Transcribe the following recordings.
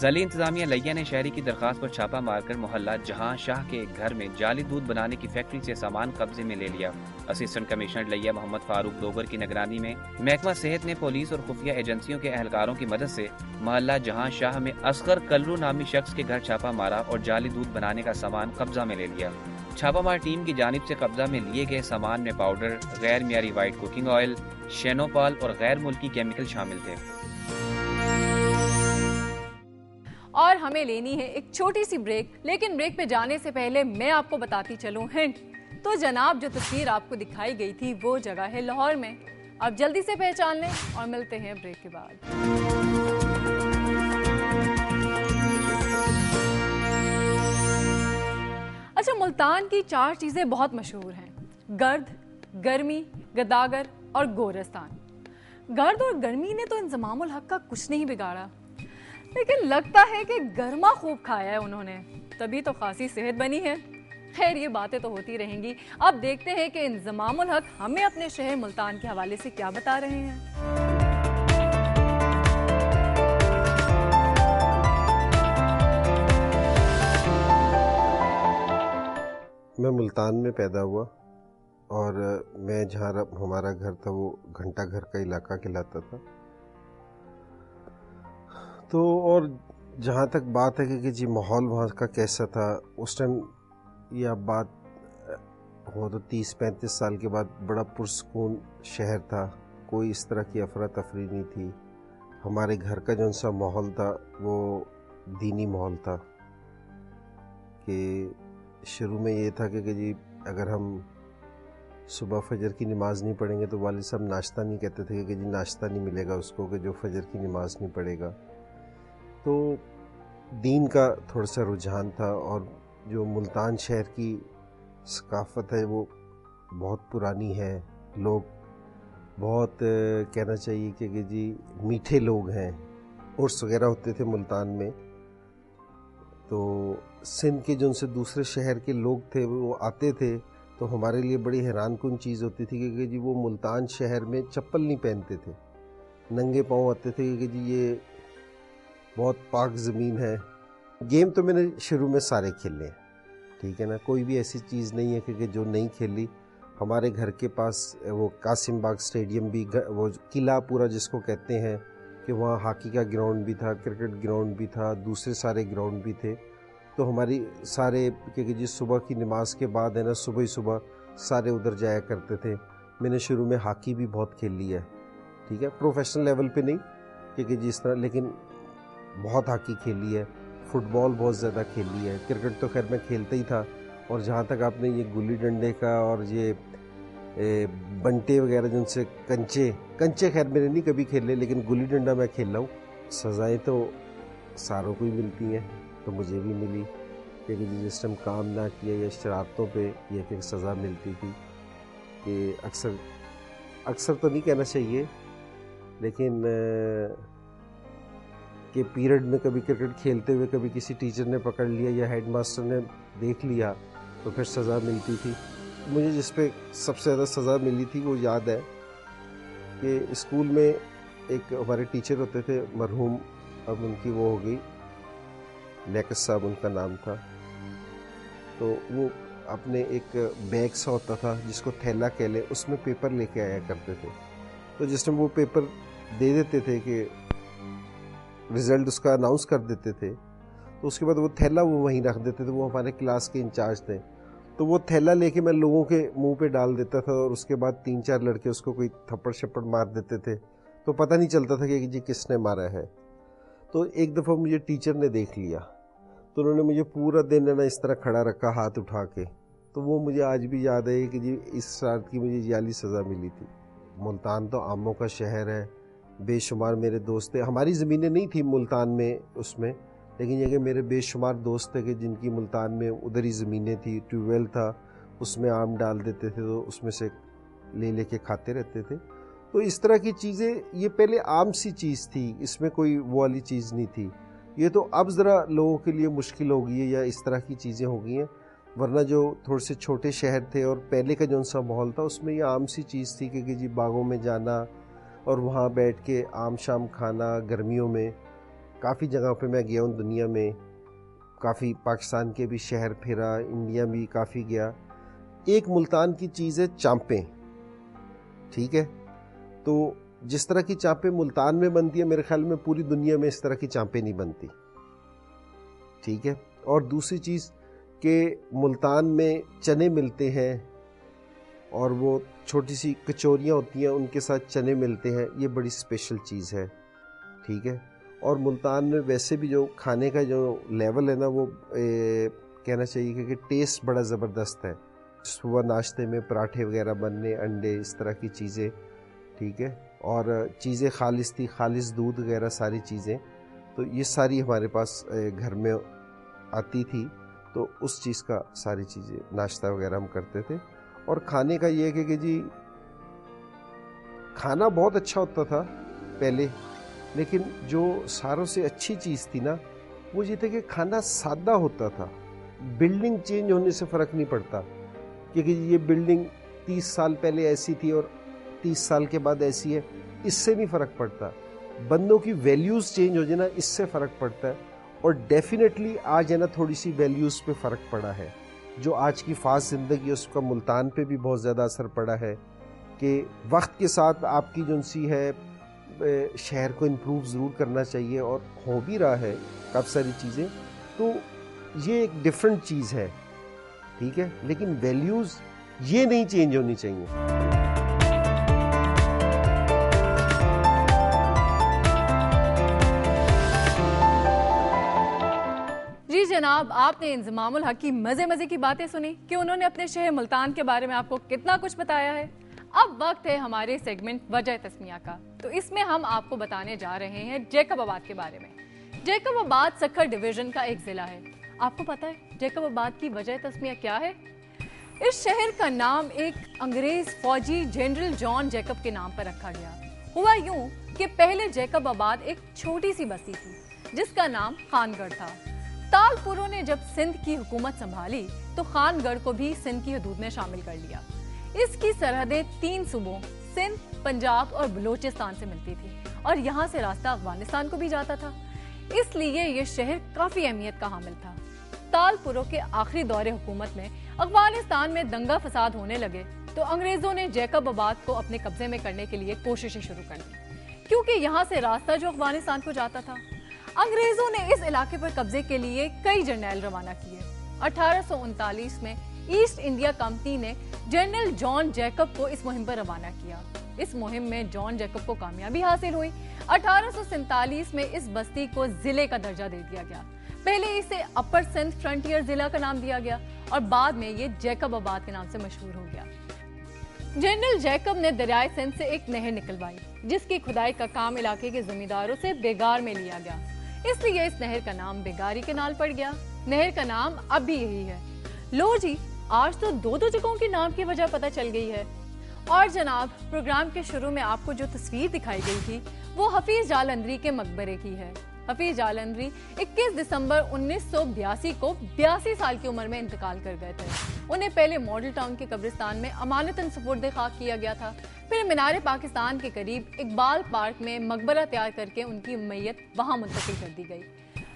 ضلعی انتظامیہ لیا نے شہری کی درخواست پر چھاپا مار کر محلہ جہاں شاہ کے ایک گھر میں جعلی دودھ بنانے کی فیکٹری سے سامان قبضے میں لے لیا۔ اسسٹنٹ کمشنر لیا محمد فاروق دوگر کی نگرانی میں محکمہ صحت نے پولیس اور خفیہ ایجنسیوں کے اہلکاروں کی مدد سے محلہ جہاں شاہ میں اصغر کلرو نامی شخص کے گھر چھاپا مارا اور جعلی دودھ بنانے کا سامان قبضہ میں لے لیا۔ چھاپا مار ٹیم کی جانب سے قبضہ میں لیے گئے سامان میں پاؤڈر، غیر معیاری وائٹ کوکنگ آئل، شینوپال اور غیر ملکی کیمیکل شامل تھے۔ اور ہمیں لینی ہے ایک چھوٹی سی بریک، لیکن بریک پہ جانے سے پہلے میں آپ کو بتاتی چلوں ہنٹ۔ تو جناب جو تصویر آپ کو دکھائی گئی تھی وہ جگہ ہے لاہور میں، اب جلدی سے پہچان لیں اور ملتے ہیں بریک کے بعد۔ اچھا، ملتان کی 4 چیزیں بہت مشہور ہیں: گرد، گرمی، گداگر اور گورستان۔ گرد اور گرمی نے تو انضمام الحق کا کچھ نہیں بگاڑا، لیکن لگتا ہے کہ گرما خوب کھایا ہے انہوں نے، تبھی تو خاصی صحت بنی ہے۔ خیر، یہ باتیں تو ہوتی رہیں گی، اب دیکھتے ہیں کہ انضمام الحق ہمیں اپنے شہر ملتان کے حوالے سے کیا بتا رہے ہیں۔ میں ملتان میں پیدا ہوا اور میں جہاں ہمارا گھر تھا وہ گھنٹہ گھر کا علاقہ کہلاتا تھا۔ تو اور جہاں تک بات ہے کہ جی ماحول وہاں کا کیسا تھا اس ٹائم، یہ اب بات ہو تو 30-35 سال کے بعد، بڑا پرسکون شہر تھا، کوئی اس طرح کی افراتفری نہیں تھی۔ ہمارے گھر کا جو سا ماحول تھا وہ دینی ماحول تھا، کہ شروع میں یہ تھا کہ جی اگر ہم صبح فجر کی نماز نہیں پڑھیں گے تو والد صاحب ناشتہ نہیں کہتے تھے کہ جی ناشتہ نہیں ملے گا اس کو کہ جو فجر کی نماز نہیں پڑھے گا۔ تو دین کا تھوڑا سا رجحان تھا، اور جو ملتان شہر کی ثقافت ہے وہ بہت پرانی ہے، لوگ بہت کہنا چاہیے کہ جی میٹھے لوگ ہیں۔ عرس وغیرہ ہوتے تھے ملتان میں، تو سندھ کے جو ان سے دوسرے شہر کے لوگ تھے وہ آتے تھے، تو ہمارے لیے بڑی حیران کن چیز ہوتی تھی کہ جی وہ ملتان شہر میں چپل نہیں پہنتے تھے، ننگے پاؤں آتے تھے کہ جی یہ بہت پاک زمین ہے۔ گیم تو میں نے شروع میں سارے کھیلے ہیں، ٹھیک ہے نا، کوئی بھی ایسی چیز نہیں ہے کہ جو نہیں کھیلی۔ ہمارے گھر کے پاس وہ قاسم باغ اسٹیڈیم بھی، وہ قلعہ پورا جس کو کہتے ہیں، کہ وہاں ہاکی کا گراؤنڈ بھی تھا، کرکٹ گراؤنڈ بھی تھا، دوسرے سارے گراؤنڈ بھی تھے۔ تو ہماری سارے کہ جی صبح کی نماز کے بعد ہے نا، صبح ہی صبح سارے ادھر جایا کرتے تھے۔ میں نے شروع میں ہاکی بھی بہت کھیلی ہے، ٹھیک ہے، پروفیشنل لیول پہ نہیں کہ جی اس طرح، لیکن بہت ہاکی کھیلی ہے، فٹ بال بہت زیادہ کھیلی ہے، کرکٹ تو خیر میں کھیلتا ہی تھا۔ اور جہاں تک آپ نے یہ گلی ڈنڈے کا اور یہ بنٹے وغیرہ جن سے کنچے خیر میں نے نہیں کبھی کھیلے، لیکن گلی ڈنڈا میں کھیلا ہوں۔ سزائیں تو ساروں کو ہی ملتی ہیں، تو مجھے بھی ملی کہ جس ٹائم کام نہ کیا یا شرارتوں پہ یہ کہ سزا ملتی تھی، کہ اکثر تو نہیں کہنا چاہیے، لیکن کہ پیریڈ میں کبھی کرکٹ کھیلتے ہوئے کبھی کسی ٹیچر نے پکڑ لیا یا ہیڈ ماسٹر نے دیکھ لیا تو پھر سزا ملتی تھی۔ مجھے جس پہ سب سے زیادہ سزا ملی تھی وہ یاد ہے کہ اسکول میں ایک ہمارے ٹیچر ہوتے تھے مرحوم، اب ان کی وہ ہو گئی، لیکس صاحب ان کا نام تھا۔ تو وہ اپنے ایک بیگ سا ہوتا تھا جس کو تھیلا کہہ لیں، اس میں پیپر لے کے آیا کرتے تھے۔ تو جس ٹائم وہ پیپر دے دیتے تھے کہ رزلٹ اس کا اناؤنس کر دیتے تھے، تو اس کے بعد وہ تھیلا وہ وہیں رکھ دیتے تھے، وہ ہمارے کلاس کے انچارج تھے۔ تو وہ تھیلا لے کے میں لوگوں کے منہ پہ ڈال دیتا تھا، اور اس کے بعد 3-4 لڑکے اس کو کوئی تھپڑ شپڑ مار دیتے تھے، تو پتہ نہیں چلتا تھا کہ جی کس نے مارا ہے۔ تو ایک دفعہ مجھے ٹیچر نے دیکھ لیا، تو انہوں نے مجھے پورا دن نا اس طرح کھڑا رکھا ہاتھ اٹھا کے۔ تو وہ مجھے آج بھی یاد ہے کہ جی اس شرارت کی مجھے جعلی سزا ملی تھی۔ ملتان تو آموں کا شہر ہے، بے شمار میرے دوست تھے، ہماری زمینیں نہیں تھیں ملتان میں اس میں، لیکن یہ کہ میرے بے شمار دوست تھے کہ جن کی ملتان میں ادھر ہی زمینیں تھیں، ٹیوب ویل تھا، اس میں آم ڈال دیتے تھے تو اس میں سے لے کے کھاتے رہتے تھے۔ تو اس طرح کی چیزیں یہ پہلے عام سی چیز تھی، اس میں کوئی وہ والی چیز نہیں تھی۔ یہ تو اب ذرا لوگوں کے لیے مشکل ہو گئی ہے یا اس طرح کی چیزیں ہو گئی ہیں، ورنہ جو تھوڑے سے چھوٹے شہر تھے اور پہلے کا جو سا ماحول تھا اس میں یہ عام سی چیز تھی کہ جی باغوں میں جانا اور وہاں بیٹھ کے آم شام کھانا گرمیوں میں، کافی جگہوں پہ میں گیا ہوں دنیا میں، کافی پاکستان کے بھی شہر پھرا، انڈیا بھی کافی گیا. ایک ملتان کی چیز ہے چانپیں، ٹھیک ہے. تو جس طرح کی چانپیں ملتان میں بنتی ہیں میرے خیال میں پوری دنیا میں اس طرح کی چانپیں نہیں بنتی، ٹھیک ہے. اور دوسری چیز کہ ملتان میں چنے ملتے ہیں اور وہ چھوٹی سی کچوریاں ہوتی ہیں ان کے ساتھ چنے ملتے ہیں، یہ بڑی اسپیشل چیز ہے، ٹھیک ہے. اور ملتان میں ویسے بھی جو کھانے کا جو لیول ہے نا وہ کہنا چاہیے کہ ٹیسٹ بڑا زبردست ہے. صبح ناشتے میں پراٹھے وغیرہ بننے، انڈے، اس طرح کی چیزیں، ٹھیک ہے. اور چیزیں خالص تھی، خالص دودھ وغیرہ ساری چیزیں، تو یہ ساری ہمارے پاس گھر میں آتی تھی. تو اس چیز کا ساری چیزیں ناشتہ وغیرہ ہم کرتے تھے. اور کھانے کا یہ ہے کہ جی کھانا بہت اچھا ہوتا تھا پہلے، لیکن جو ساروں سے اچھی چیز تھی نا وہ یہ تھا کہ کھانا سادہ ہوتا تھا. بلڈنگ چینج ہونے سے فرق نہیں پڑتا، کیونکہ یہ بلڈنگ 30 سال پہلے ایسی تھی اور 30 سال کے بعد ایسی ہے، اس سے نہیں فرق پڑتا. بندوں کی ویلیوز چینج ہو جائے نا، اس سے فرق پڑتا ہے. اور ڈیفینیٹلی آج ہے نا تھوڑی سی ویلیوز پہ فرق پڑا ہے. جو آج کی فاسٹ زندگی ہے اس کا ملتان پہ بھی بہت زیادہ اثر پڑا ہے کہ وقت کے ساتھ آپ کی جو سی ہے شہر کو امپروو ضرور کرنا چاہیے، اور ہو بھی رہا ہے کافی ساری چیزیں. تو یہ ایک ڈفرینٹ چیز ہے، ٹھیک ہے، لیکن ویلیوز یہ نہیں چینج ہونی چاہیے. جی جناب، آپ نے انضمام الحق کی مزے کی باتیں سنی کہ انہوں نے اپنے شہر ملتان کے بارے میں آپ کو کتنا کچھ بتایا ہے. اب وقت ہے ہمارے سیگمنٹ وجہ تسمیہ کا. تو اس میں ہم آپ کو بتانے جا رہے ہیں جیکب آباد کے بارے میں. جیکب آباد سکھر ڈویژن کا ایک ضلع ہے. آپ کو پتا ہے جیکب آباد کی وجہ تسمیہ کیا ہے؟ اس شہر کا نام ایک انگریز فوجی جنرل جان جیکب کے نام پر رکھا گیا. ہوا یوں کہ پہلے جیکب آباد ایک چھوٹی سی بستی تھی جس کا نام خان گڑھ تھا. تال پوروں نے جب سندھ کی حکومت سنبھالی تو خان گڑھ کو بھی سندھ کی حدود میں شامل کر لیا. اس کی سرحدیں 3 صوبوں سندھ، پنجاب اور بلوچستان سے ملتی تھی اور یہاں سے راستہ افغانستان کو بھی جاتا تھا. اس لیے یہ شہر کافی اہمیت کا حامل تھا. تال پوروں کے آخری دور حکومت میں افغانستان میں دنگا فساد ہونے لگے تو انگریزوں نے جیکب آباد کو اپنے قبضے میں کرنے کے لیے کوششیں شروع کر دی، کیونکہ یہاں سے راستہ جو افغانستان کو جاتا تھا. انگریزوں نے اس علاقے پر قبضے کے لیے کئی جرنیل روانہ کیے. 1839 میں ایسٹ انڈیا کمپنی نے جنرل جان جیکب کو اس مہم پر روانہ کیا. اس مہم میں جان جیکب کو کامیابی حاصل ہوئی. 1847 میں اس بستی کو ضلع کا درجہ دے دیا گیا. پہلے اسے اپر سندھ فرنٹیئر ضلع کا نام دیا گیا اور بعد میں یہ جیکب آباد کے نام سے مشہور ہو گیا. جنرل جیکب نے دریائے سندھ سے ایک نہر نکلوائی جس کی کھدائی کا کام علاقے کے زمینداروں سے بیگار میں لیا گیا. اس لیے اس نہر کا نام بیگاری کے نال پڑ گیا. نہر کا نام اب بھی یہی ہے. لو جی، آج تو 2 جگہوں کے نام کی وجہ پتہ چل گئی ہے. اور جناب، پروگرام کے شروع میں آپ کو جو تصویر دکھائی گئی تھی وہ حفیظ جالندری کے مقبرے کی ہے. حفیظ جالندری 21 دسمبر 1982 کو 82 سال کی عمر میں انتقال کر گئے تھے. انہیں پہلے ماڈل ٹاؤن کے قبرستان میں امانتاً سپرد خاک کیا گیا تھا. پھر مینار پاکستان کے قریب اقبال پارک میں مقبرہ تیار کر کے ان کی میت وہاں منتقل کر دی گئی.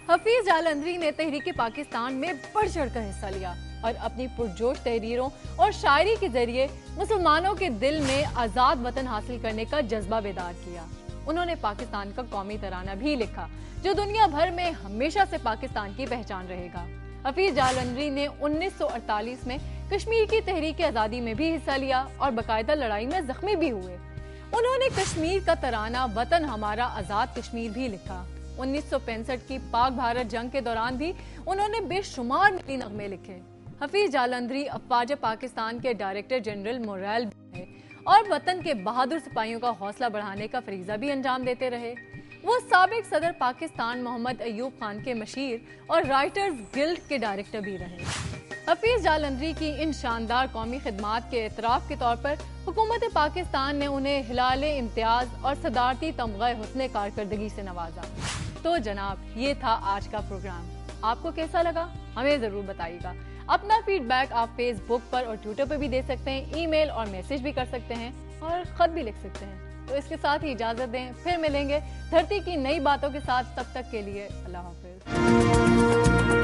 حفیظ جالندری نے تحریک پاکستان میں بڑھ چڑھ کر حصہ لیا اور اپنی پرجوش تحریروں اور شاعری کے ذریعے مسلمانوں کے دل میں آزاد وطن حاصل کرنے کا جذبہ بیدار کیا. انہوں نے پاکستان کا قومی ترانہ بھی لکھا جو دنیا بھر میں ہمیشہ سے پاکستان کی پہچان رہے گا. حفیظ جالندری نے 1948 میں کشمیر کی تحریک آزادی میں بھی حصہ لیا اور باقاعدہ لڑائی میں زخمی بھی ہوئے. انہوں نے کشمیر کا ترانہ وطن ہمارا آزاد کشمیر بھی لکھا. 1965 کی پاک بھارت جنگ کے دوران بھی انہوں نے بے شمار ملی نغمے لکھے. حفیظ جالندری افواج پاکستان کے ڈائریکٹر جنرل موریل بھی ہیں اور وطن کے بہادر سپاہیوں کا حوصلہ بڑھانے کا فریضہ بھی انجام دیتے رہے. وہ سابق صدر پاکستان محمد ایوب خان کے مشیر اور رائٹرز گلڈ کے ڈائریکٹر بھی رہے. حفیظ جالندری کی ان شاندار قومی خدمات کے اعتراف کے طور پر حکومت پاکستان نے انہیں ہلال امتیاز اور صدارتی تمغہ حسن کارکردگی سے نوازا. تو جناب، یہ تھا آج کا پروگرام. آپ کو کیسا لگا ہمیں ضرور بتائیے گا. اپنا فیڈ بیک آپ فیس بک پر اور ٹویٹر پر بھی دے سکتے ہیں، ای میل اور میسج بھی کر سکتے ہیں اور خط بھی لکھ سکتے ہیں. تو اس کے ساتھ ہی اجازت دیں، پھر ملیں گے دھرتی کی نئی باتوں کے ساتھ، تب تک کے لیے اللہ حافظ۔